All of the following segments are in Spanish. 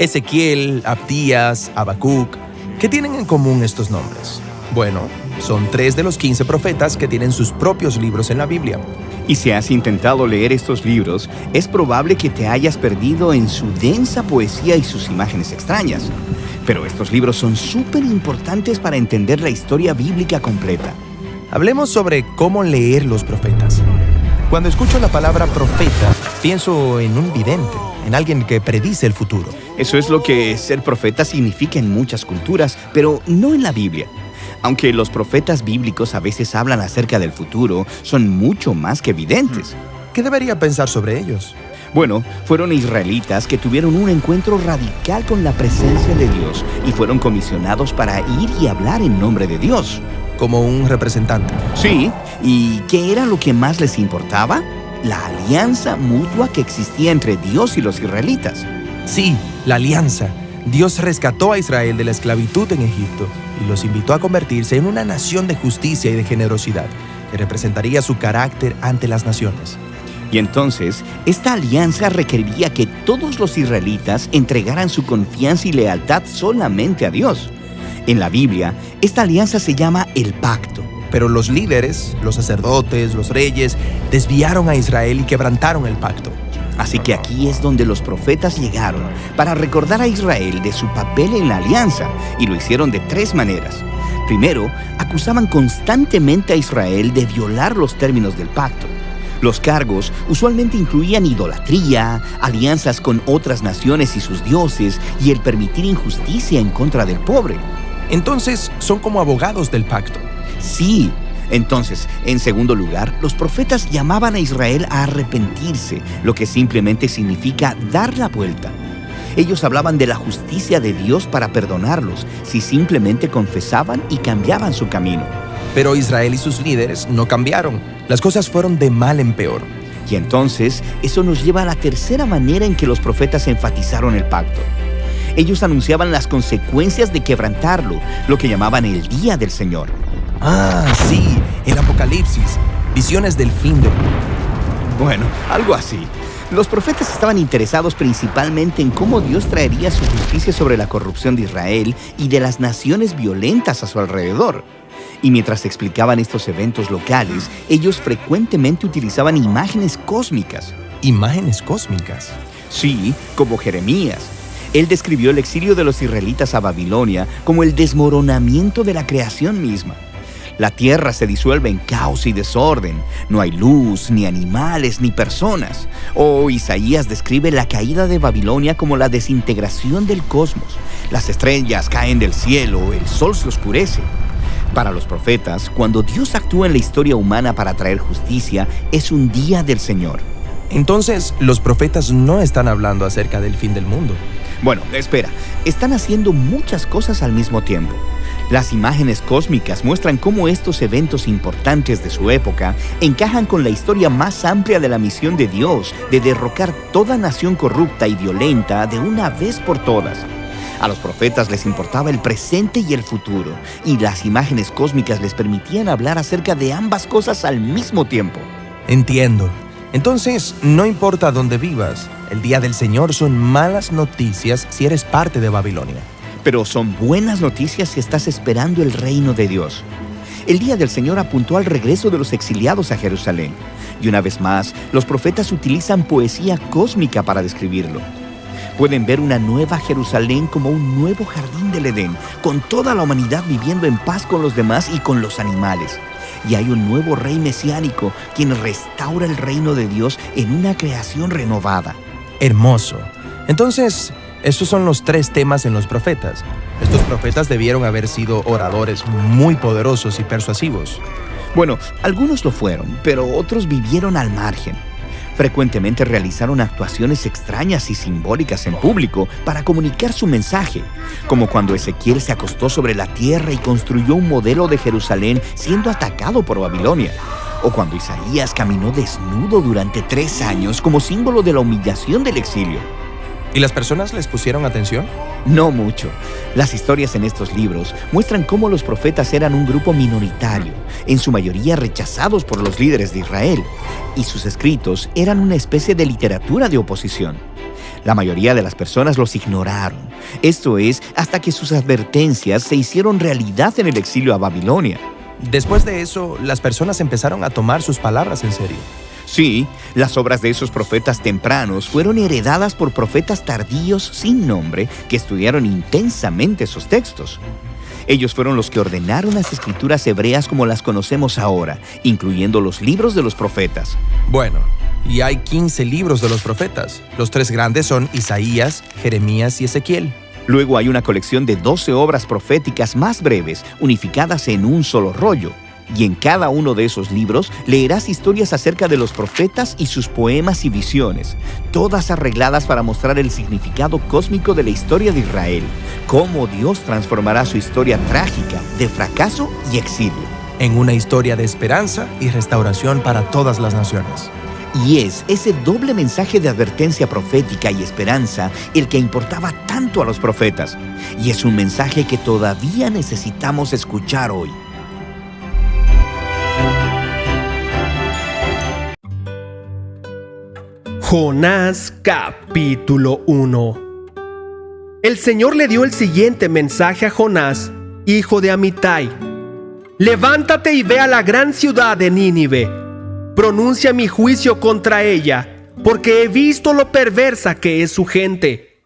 Ezequiel, Abdías, Habacuc. ¿Qué tienen en común estos nombres? Bueno, son 3 de los 15 profetas que tienen sus propios libros en la Biblia. Y si has intentado leer estos libros, es probable que te hayas perdido en su densa poesía y sus imágenes extrañas. Pero estos libros son súper importantes para entender la historia bíblica completa. Hablemos sobre cómo leer los profetas. Cuando escucho la palabra profeta, pienso en un vidente, en alguien que predice el futuro. Eso es lo que ser profeta significa en muchas culturas, pero no en la Biblia. Aunque los profetas bíblicos a veces hablan acerca del futuro, son mucho más que videntes. ¿Qué debería pensar sobre ellos? Bueno, fueron israelitas que tuvieron un encuentro radical con la presencia de Dios y fueron comisionados para ir y hablar en nombre de Dios. Como un representante. Sí, ¿y qué era lo que más les importaba? La alianza mutua que existía entre Dios y los israelitas. Sí, la alianza. Dios rescató a Israel de la esclavitud en Egipto y los invitó a convertirse en una nación de justicia y de generosidad, que representaría su carácter ante las naciones. Y entonces, esta alianza requeriría que todos los israelitas entregaran su confianza y lealtad solamente a Dios. En la Biblia, esta alianza se llama el pacto. Pero los líderes, los sacerdotes, los reyes, desviaron a Israel y quebrantaron el pacto. Así que aquí es donde los profetas llegaron para recordar a Israel de su papel en la alianza, y lo hicieron de 3 maneras. Primero, acusaban constantemente a Israel de violar los términos del pacto. Los cargos usualmente incluían idolatría, alianzas con otras naciones y sus dioses, y el permitir injusticia en contra del pobre. Entonces, son como abogados del pacto. Sí. Entonces, en segundo lugar, los profetas llamaban a Israel a arrepentirse, lo que simplemente significa dar la vuelta. Ellos hablaban de la justicia de Dios para perdonarlos si simplemente confesaban y cambiaban su camino. Pero Israel y sus líderes no cambiaron. Las cosas fueron de mal en peor. Y entonces, eso nos lleva a la tercera manera en que los profetas enfatizaron el pacto. Ellos anunciaban las consecuencias de quebrantarlo, lo que llamaban el día del Señor. Ah, sí, el Apocalipsis, visiones del fin del mundo. Bueno, algo así. Los profetas estaban interesados principalmente en cómo Dios traería su justicia sobre la corrupción de Israel y de las naciones violentas a su alrededor. Y mientras explicaban estos eventos locales, ellos frecuentemente utilizaban imágenes cósmicas. ¿Imágenes cósmicas? Sí, como Jeremías. Él describió el exilio de los israelitas a Babilonia como el desmoronamiento de la creación misma. La tierra se disuelve en caos y desorden. No hay luz, ni animales, ni personas. O Isaías describe la caída de Babilonia como la desintegración del cosmos. Las estrellas caen del cielo, el sol se oscurece. Para los profetas, cuando Dios actúa en la historia humana para traer justicia, es un día del Señor. Entonces, los profetas no están hablando acerca del fin del mundo. Bueno, espera. Están haciendo muchas cosas al mismo tiempo. Las imágenes cósmicas muestran cómo estos eventos importantes de su época encajan con la historia más amplia de la misión de Dios de derrocar toda nación corrupta y violenta de una vez por todas. A los profetas les importaba el presente y el futuro, y las imágenes cósmicas les permitían hablar acerca de ambas cosas al mismo tiempo. Entiendo. Entonces, no importa dónde vivas, el día del Señor son malas noticias si eres parte de Babilonia. Pero son buenas noticias si estás esperando el reino de Dios. El día del Señor apuntó al regreso de los exiliados a Jerusalén. Y una vez más, los profetas utilizan poesía cósmica para describirlo. Pueden ver una nueva Jerusalén como un nuevo jardín del Edén, con toda la humanidad viviendo en paz con los demás y con los animales. Y hay un nuevo rey mesiánico, quien restaura el reino de Dios en una creación renovada. Hermoso. Entonces, esos son los 3 temas en los profetas. Estos profetas debieron haber sido oradores muy poderosos y persuasivos. Bueno, algunos lo fueron, pero otros vivieron al margen. Frecuentemente realizaron actuaciones extrañas y simbólicas en público para comunicar su mensaje, como cuando Ezequiel se acostó sobre la tierra y construyó un modelo de Jerusalén siendo atacado por Babilonia, o cuando Isaías caminó desnudo durante 3 años como símbolo de la humillación del exilio. ¿Y las personas les pusieron atención? No mucho. Las historias en estos libros muestran cómo los profetas eran un grupo minoritario, en su mayoría rechazados por los líderes de Israel, y sus escritos eran una especie de literatura de oposición. La mayoría de las personas los ignoraron. Esto es, hasta que sus advertencias se hicieron realidad en el exilio a Babilonia. Después de eso, las personas empezaron a tomar sus palabras en serio. Sí, las obras de esos profetas tempranos fueron heredadas por profetas tardíos sin nombre que estudiaron intensamente esos textos. Ellos fueron los que ordenaron las escrituras hebreas como las conocemos ahora, incluyendo los libros de los profetas. Bueno, y hay 15 libros de los profetas. Los 3 grandes son Isaías, Jeremías y Ezequiel. Luego hay una colección de 12 obras proféticas más breves, unificadas en un solo rollo. Y en cada uno de esos libros leerás historias acerca de los profetas y sus poemas y visiones, todas arregladas para mostrar el significado cósmico de la historia de Israel, cómo Dios transformará su historia trágica de fracaso y exilio en una historia de esperanza y restauración para todas las naciones. Y es ese doble mensaje de advertencia profética y esperanza el que importaba tanto a los profetas. Y es un mensaje que todavía necesitamos escuchar hoy. Jonás capítulo 1. El Señor le dio el siguiente mensaje a Jonás, hijo de Amitai. Levántate y ve a la gran ciudad de Nínive. Pronuncia mi juicio contra ella, porque he visto lo perversa que es su gente.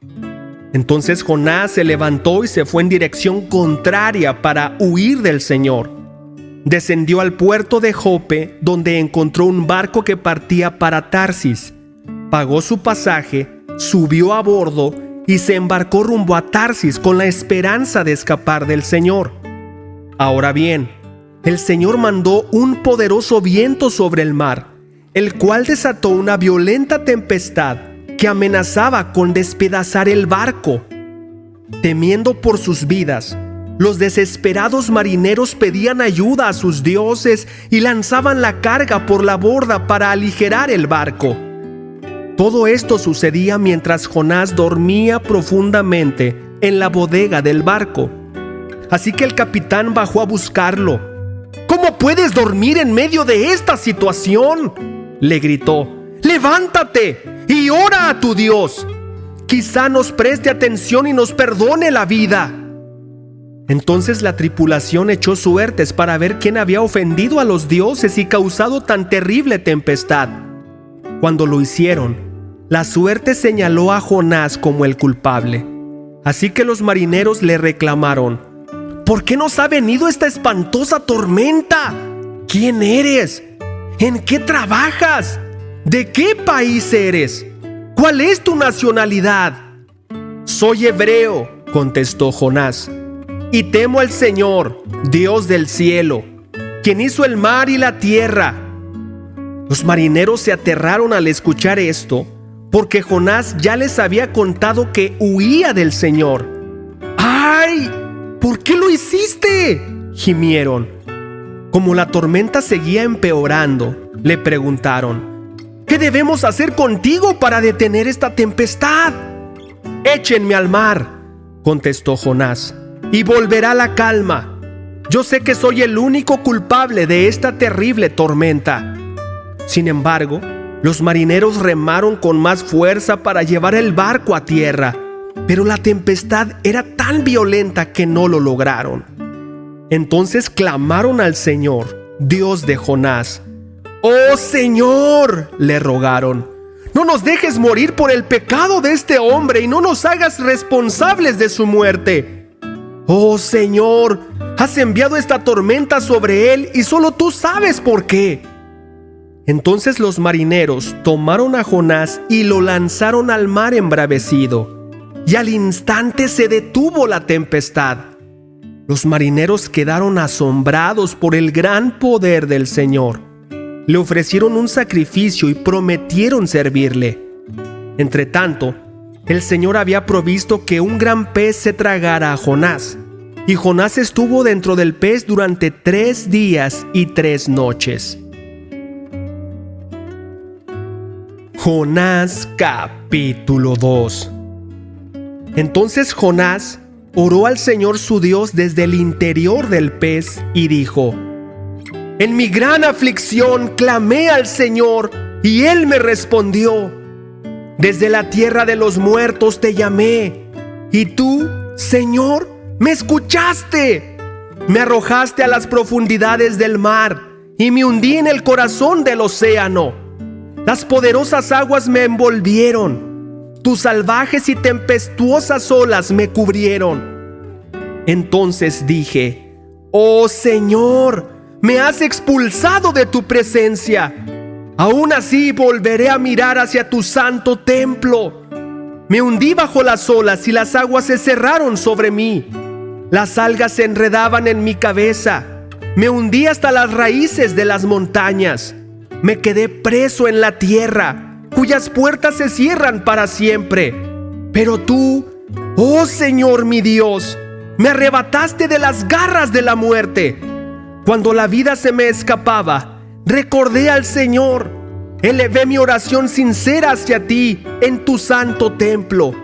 Entonces Jonás se levantó y se fue en dirección contraria para huir del Señor. Descendió al puerto de Jope, donde encontró un barco que partía para Tarsis. Pagó su pasaje, subió a bordo y se embarcó rumbo a Tarsis con la esperanza de escapar del Señor. Ahora bien, el Señor mandó un poderoso viento sobre el mar, el cual desató una violenta tempestad que amenazaba con despedazar el barco. Temiendo por sus vidas, los desesperados marineros pedían ayuda a sus dioses y lanzaban la carga por la borda para aligerar el barco. Todo esto sucedía mientras Jonás dormía profundamente en la bodega del barco. Así que el capitán bajó a buscarlo. ¿Cómo puedes dormir en medio de esta situación?, le gritó. ¡Levántate y ora a tu Dios! Quizá nos preste atención y nos perdone la vida. Entonces la tripulación echó suertes para ver quién había ofendido a los dioses y causado tan terrible tempestad. Cuando lo hicieron, la suerte señaló a Jonás como el culpable. Así que los marineros le reclamaron: ¿por qué nos ha venido esta espantosa tormenta? ¿Quién eres? ¿En qué trabajas? ¿De qué país eres? ¿Cuál es tu nacionalidad? Soy hebreo, contestó Jonás, y temo al Señor, Dios del cielo, quien hizo el mar y la tierra. Los marineros se aterraron al escuchar esto, porque Jonás ya les había contado que huía del Señor. ¡Ay! ¿Por qué lo hiciste?, gimieron. Como la tormenta seguía empeorando, le preguntaron: ¿qué debemos hacer contigo para detener esta tempestad? Échenme al mar, contestó Jonás, y volverá la calma. Yo sé que soy el único culpable de esta terrible tormenta. Sin embargo, los marineros remaron con más fuerza para llevar el barco a tierra, pero la tempestad era tan violenta que no lo lograron. Entonces clamaron al Señor, Dios de Jonás. ¡Oh Señor!, le rogaron, no nos dejes morir por el pecado de este hombre y no nos hagas responsables de su muerte. ¡Oh Señor!, has enviado esta tormenta sobre él y solo tú sabes por qué. Entonces los marineros tomaron a Jonás y lo lanzaron al mar embravecido, y al instante se detuvo la tempestad. Los marineros quedaron asombrados por el gran poder del Señor. Le ofrecieron un sacrificio y prometieron servirle. Entretanto, el Señor había provisto que un gran pez se tragara a Jonás, y Jonás estuvo dentro del pez durante 3 días y 3 noches. Jonás capítulo 2. Entonces Jonás oró al Señor su Dios desde el interior del pez y dijo: en mi gran aflicción clamé al Señor y Él me respondió. Desde la tierra de los muertos te llamé, y tú, Señor, me escuchaste. Me arrojaste a las profundidades del mar, y me hundí en el corazón del océano. Las poderosas aguas me envolvieron, tus salvajes y tempestuosas olas me cubrieron. Entonces dije: oh Señor, me has expulsado de tu presencia. Aún así volveré a mirar hacia tu santo templo. Me hundí bajo las olas y las aguas se cerraron sobre mí. Las algas se enredaban en mi cabeza. Me hundí hasta las raíces de las montañas. Me quedé preso en la tierra, cuyas puertas se cierran para siempre. Pero tú, oh Señor mi Dios, me arrebataste de las garras de la muerte. Cuando la vida se me escapaba, recordé al Señor. Elevé mi oración sincera hacia ti en tu santo templo.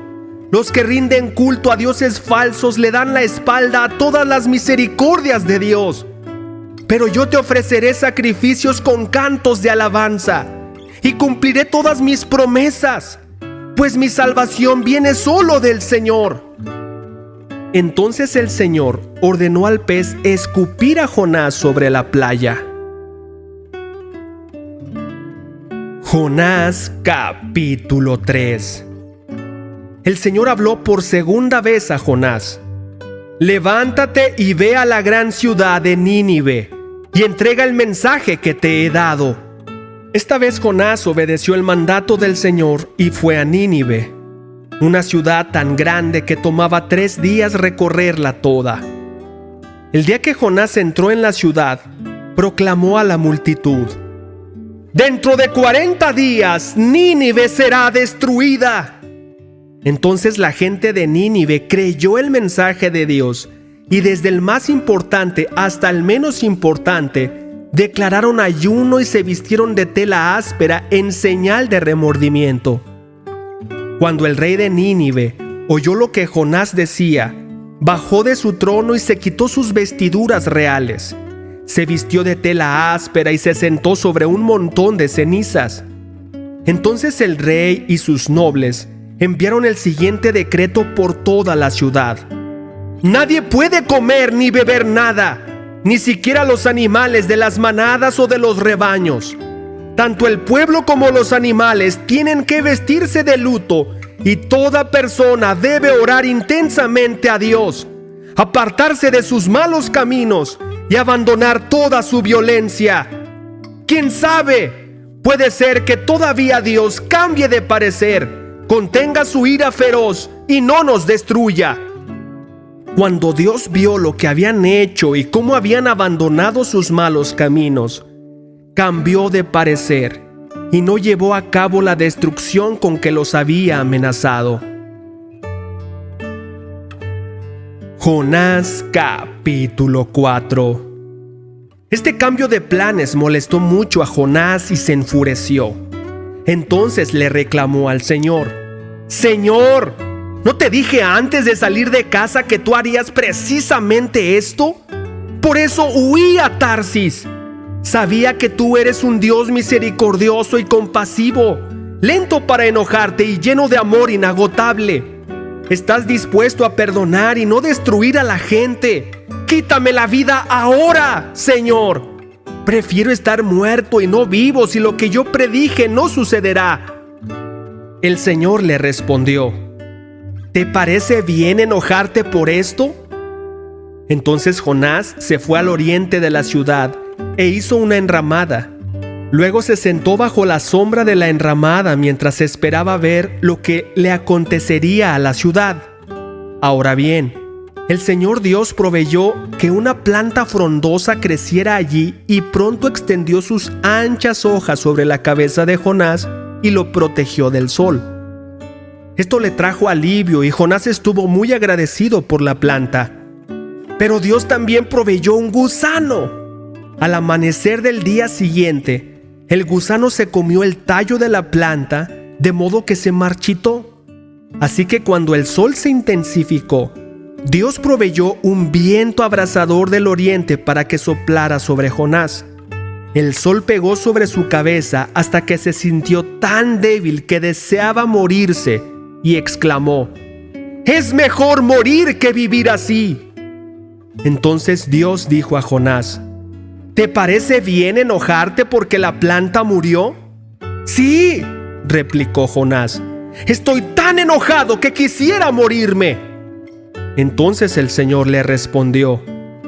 Los que rinden culto a dioses falsos le dan la espalda a todas las misericordias de Dios. Pero yo te ofreceré sacrificios con cantos de alabanza y cumpliré todas mis promesas, pues mi salvación viene solo del Señor. Entonces el Señor ordenó al pez escupir a Jonás sobre la playa. Jonás capítulo 3. El Señor habló por segunda vez a Jonás: levántate y ve a la gran ciudad de Nínive y entrega el mensaje que te he dado. Esta vez Jonás obedeció el mandato del Señor y fue a Nínive, una ciudad tan grande que tomaba 3 días recorrerla toda. El día que Jonás entró en la ciudad, proclamó a la multitud: dentro de 40 días Nínive será destruida. Entonces la gente de Nínive creyó el mensaje de Dios, y desde el más importante hasta el menos importante declararon ayuno y se vistieron de tela áspera en señal de remordimiento. Cuando el rey de Nínive oyó lo que Jonás decía, bajó de su trono y se quitó sus vestiduras reales. Se vistió de tela áspera y se sentó sobre un montón de cenizas. Entonces el rey y sus nobles enviaron el siguiente decreto por toda la ciudad: nadie puede comer ni beber nada, ni siquiera los animales de las manadas o de los rebaños. Tanto el pueblo como los animales tienen que vestirse de luto, y toda persona debe orar intensamente a Dios, apartarse de sus malos caminos y abandonar toda su violencia. ¿Quién sabe? Puede ser que todavía Dios cambie de parecer, contenga su ira feroz y no nos destruya. Cuando Dios vio lo que habían hecho y cómo habían abandonado sus malos caminos, cambió de parecer y no llevó a cabo la destrucción con que los había amenazado. Jonás capítulo 4. Este cambio de planes molestó mucho a Jonás y se enfureció. Entonces le reclamó al Señor: Señor, ¿no te dije antes de salir de casa que tú harías precisamente esto? Por eso huí a Tarsis. Sabía que tú eres un Dios misericordioso y compasivo, lento para enojarte y lleno de amor inagotable. Estás dispuesto a perdonar y no destruir a la gente. Quítame la vida ahora, Señor. Prefiero estar muerto y no vivo si lo que yo predije no sucederá. El Señor le respondió: ¿te parece bien enojarte por esto? Entonces Jonás se fue al oriente de la ciudad e hizo una enramada. Luego se sentó bajo la sombra de la enramada mientras esperaba ver lo que le acontecería a la ciudad. Ahora bien, el Señor Dios proveyó que una planta frondosa creciera allí y pronto extendió sus anchas hojas sobre la cabeza de Jonás y lo protegió del sol. Esto le trajo alivio y Jonás estuvo muy agradecido por la planta. Pero Dios también proveyó un gusano. Al amanecer del día siguiente, el gusano se comió el tallo de la planta, de modo que se marchitó. Así que cuando el sol se intensificó, Dios proveyó un viento abrasador del oriente para que soplara sobre Jonás. El sol pegó sobre su cabeza hasta que se sintió tan débil que deseaba morirse y exclamó: «Es mejor morir que vivir así». Entonces Dios dijo a Jonás: «¿Te parece bien enojarte porque la planta murió?». «Sí», replicó Jonás, «estoy tan enojado que quisiera morirme». Entonces el Señor le respondió: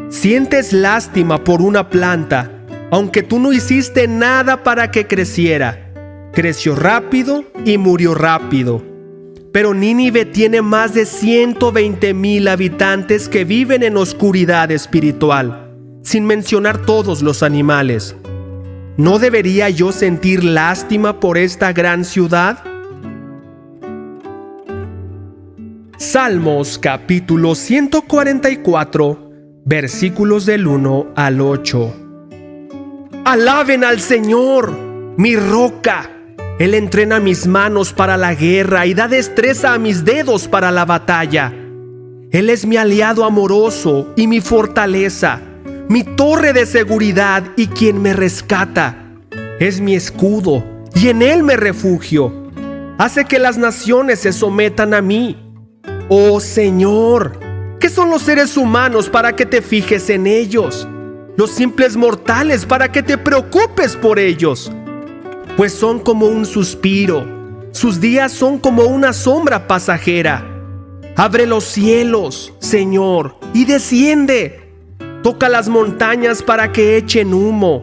«Sientes lástima por una planta, aunque tú no hiciste nada para que creciera. Creció rápido y murió rápido. Pero Nínive tiene más de 120,000 habitantes que viven en oscuridad espiritual, sin mencionar todos los animales. ¿No debería yo sentir lástima por esta gran ciudad?». Salmos capítulo 144, versículos del 1 al 8. Alaben al Señor, mi roca. Él entrena mis manos para la guerra y da destreza a mis dedos para la batalla. Él es mi aliado amoroso y mi fortaleza, mi torre de seguridad y quien me rescata. Es mi escudo y en Él me refugio. Hace que las naciones se sometan a mí. Oh Señor, ¿qué son los seres humanos para que te fijes en ellos? Los simples mortales para que te preocupes por ellos. Pues son como un suspiro, sus días son como una sombra pasajera. Abre los cielos, Señor, y desciende. Toca las montañas para que echen humo.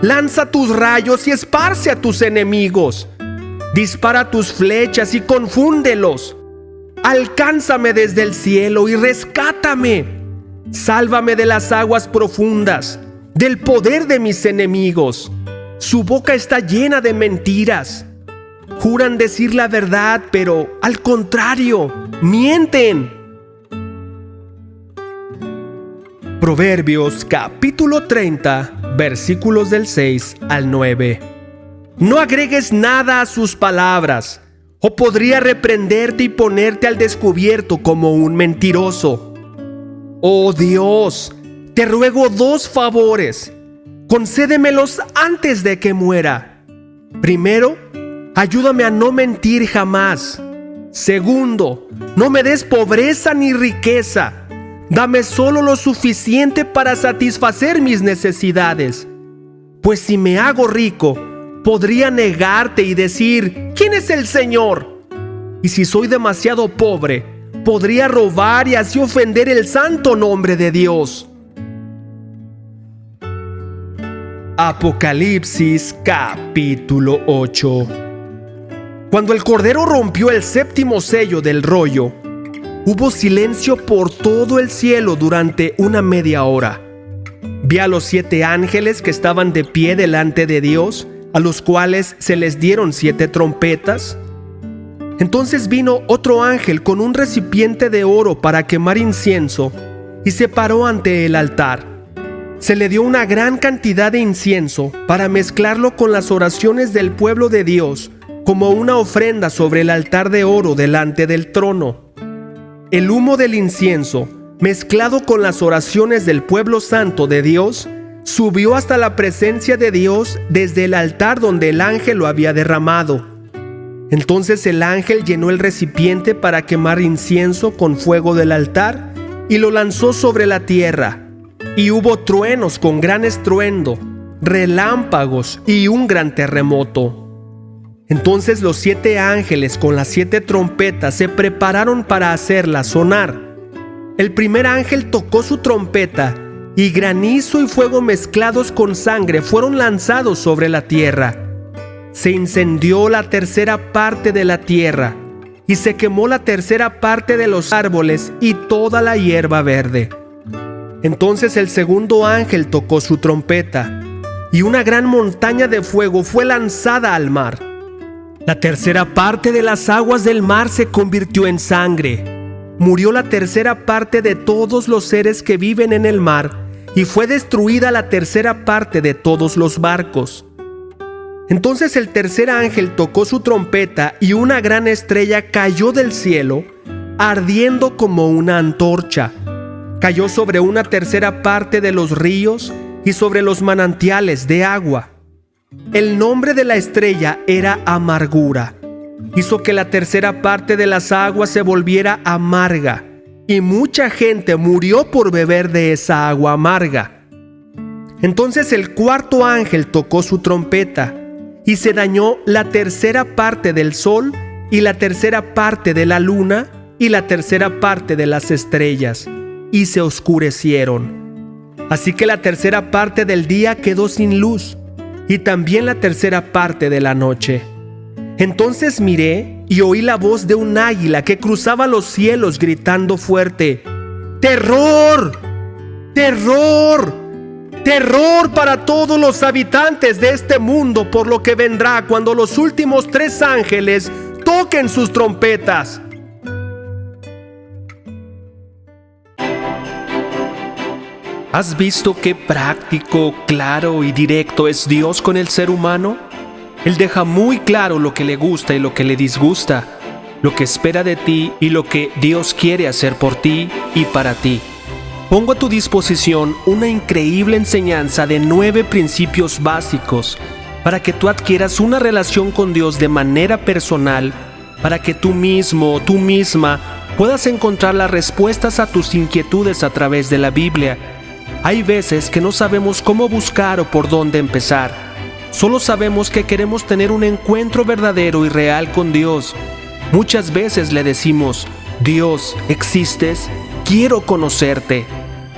Lanza tus rayos y esparce a tus enemigos. Dispara tus flechas y confúndelos. Alcánzame desde el cielo y rescátame. Sálvame de las aguas profundas, del poder de mis enemigos. Su boca está llena de mentiras. Juran decir la verdad, pero al contrario, mienten. Proverbios capítulo 30, versículos del 6 al 9. No agregues nada a sus palabras, o podría reprenderte y ponerte al descubierto como un mentiroso. Oh Dios, te ruego 2 favores. Concédemelos antes de que muera. Primero, ayúdame a no mentir jamás. Segundo, no me des pobreza ni riqueza. Dame solo lo suficiente para satisfacer mis necesidades. Pues si me hago rico, podría negarte y decir: ¿quién es el Señor? Y si soy demasiado pobre, podría robar y así ofender el santo nombre de Dios. Apocalipsis capítulo 8. Cuando el Cordero rompió el 7º sello del rollo, hubo silencio por todo el cielo durante una media hora. Vi a los 7 ángeles que estaban de pie delante de Dios, a los cuales se les dieron 7 trompetas. Entonces vino otro ángel con un recipiente de oro para quemar incienso y se paró ante el altar. Se le dio una gran cantidad de incienso para mezclarlo con las oraciones del pueblo de Dios como una ofrenda sobre el altar de oro delante del trono. El humo del incienso, mezclado con las oraciones del pueblo santo de Dios, subió hasta la presencia de Dios desde el altar donde el ángel lo había derramado. Entonces el ángel llenó el recipiente para quemar incienso con fuego del altar y lo lanzó sobre la tierra. Y hubo truenos con gran estruendo, relámpagos y un gran terremoto. Entonces los 7 ángeles con las 7 trompetas se prepararon para hacerlas sonar. El primer ángel tocó su trompeta y granizo y fuego mezclados con sangre fueron lanzados sobre la tierra. Se incendió la 1/3 parte de la tierra y se quemó la 1/3 parte de los árboles y toda la hierba verde. Entonces el segundo ángel tocó su trompeta y una gran montaña de fuego fue lanzada al mar. La 1/3 parte de las aguas del mar se convirtió en sangre. Murió la 1/3 parte de todos los seres que viven en el mar y fue destruida la 1/3 parte de todos los barcos. Entonces el tercer ángel tocó su trompeta y una gran estrella cayó del cielo, ardiendo como una antorcha. Cayó sobre una 1/3 parte de los ríos y sobre los manantiales de agua. El nombre de la estrella era Amargura. Hizo que la tercera parte de las aguas se volviera amarga, y mucha gente murió por beber de esa agua amarga. Entonces el cuarto ángel tocó su trompeta, y se dañó la tercera parte del sol, y la tercera parte de la luna, y la tercera parte de las estrellas, y se oscurecieron. Así que la tercera parte del día quedó sin luz, y también la tercera parte de la noche. Entonces miré y oí la voz de un águila que cruzaba los cielos gritando fuerte: ¡Terror! ¡Terror! ¡Terror para todos los habitantes de este mundo por lo que vendrá cuando los últimos 3 ángeles toquen sus trompetas! ¿Has visto qué práctico, claro y directo es Dios con el ser humano? Él deja muy claro lo que le gusta y lo que le disgusta, lo que espera de ti y lo que Dios quiere hacer por ti y para ti. Pongo a tu disposición una increíble enseñanza de 9 principios básicos para que tú adquieras una relación con Dios de manera personal, para que tú mismo o tú misma puedas encontrar las respuestas a tus inquietudes a través de la Biblia. Hay veces que no sabemos cómo buscar o por dónde empezar. Solo sabemos que queremos tener un encuentro verdadero y real con Dios. Muchas veces le decimos: Dios, ¿existes? Quiero conocerte.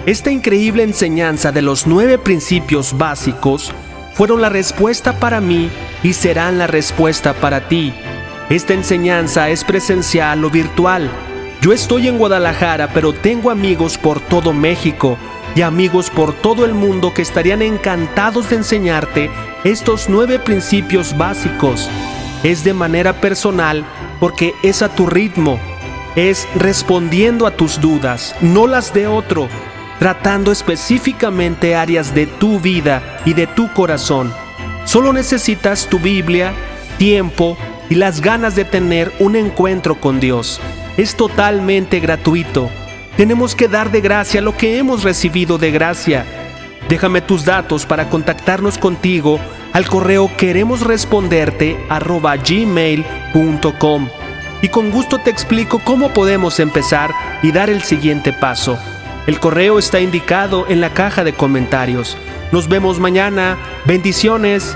Esta increíble enseñanza de los 9 principios básicos fueron la respuesta para mí y serán la respuesta para ti. Esta enseñanza es presencial o virtual. Yo estoy en Guadalajara, pero tengo amigos por todo México y amigos por todo el mundo que estarían encantados de enseñarte estos 9 principios básicos. Es de manera personal porque es a tu ritmo, es respondiendo a tus dudas, no las de otro, tratando específicamente áreas de tu vida y de tu corazón. Solo necesitas tu Biblia, tiempo y las ganas de tener un encuentro con Dios. Es totalmente gratuito. Tenemos que dar de gracia lo que hemos recibido de gracia. Déjame tus datos para contactarnos contigo al correo queremosresponderte@gmail.com y con gusto te explico cómo podemos empezar y dar el siguiente paso. El correo está indicado en la caja de comentarios. Nos vemos mañana. Bendiciones.